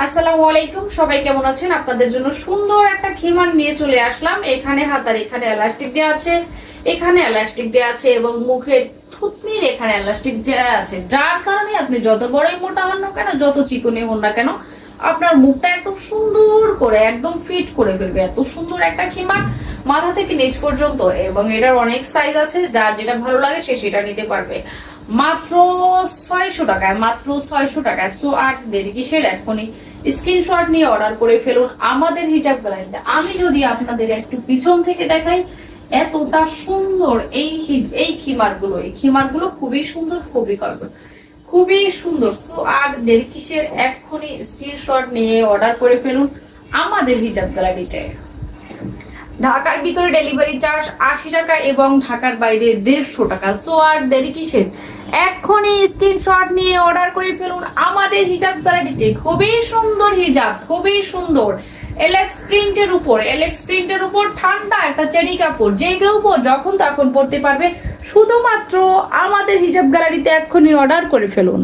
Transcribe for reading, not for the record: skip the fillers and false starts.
আসসালামু আলাইকুম, সবাই কেমন আছেন? আপনাদের জন্য সুন্দর একটা খিমার নিয়ে চলে আসলাম। এখানে হাতার এখানে এলাস্টিক দেওয়া আছে, এখানে এলাস্টিক দেওয়া আছে এবং মুখের থুতনির এখানে এলাস্টিক দেওয়া আছে, যার কারণে আপনি যত বড়ই মোটা হন না কেন, যত চিকনি হন না কেন, আপনার মুখটা একদম সুন্দর করে একদম ফিট করে ফেলবে। এত সুন্দর একটা খিমার, মাথা থেকে নিচ পর্যন্ত, এবং এটার অনেক সাইজ আছে, যার যেটা ভালো লাগে সে সেটা নিতে পারবে। মাত্র 600 টাকায়, মাত্র 600 টাকায়। সো আর দেরি কিসের, এখনই স্ক্রিনশট নিয়ে অর্ডার করে ফেলুন আমাদের হিজাব গ্যালারিতে। আমি যদি আপনাদের একটু পিছন থেকে দেখাই, এতটা সুন্দর এই খিমারগুলো খুবই সুন্দর, খুবই সুন্দর। সো আর দেরি কিসের, এখনই স্ক্রিনশট নিয়ে অর্ডার করে ফেলুন আমাদের হিজাব গ্যালারিতে। ঢাকার ভিতরে ডেলিভারি চার্জ 80 টাকা এবং ঢাকার বাইরে 150 টাকা। সো আর দেরি কিসের, এখনই স্ক্রিনশট নিয়ে অর্ডার করে ফেলুন আমাদের হিজাব গ্যালারিতে। খুবই সুন্দর হিজাব, খুবই সুন্দর। এলেক্স প্রিন্টের উপর ঠান্ডা একটা চেরি কাপড়, যে কেউ যখন তখন পরতে পারবে। শুধুমাত্র আমাদের হিজাব গ্যালারিতে এখনই অর্ডার করে ফেলুন।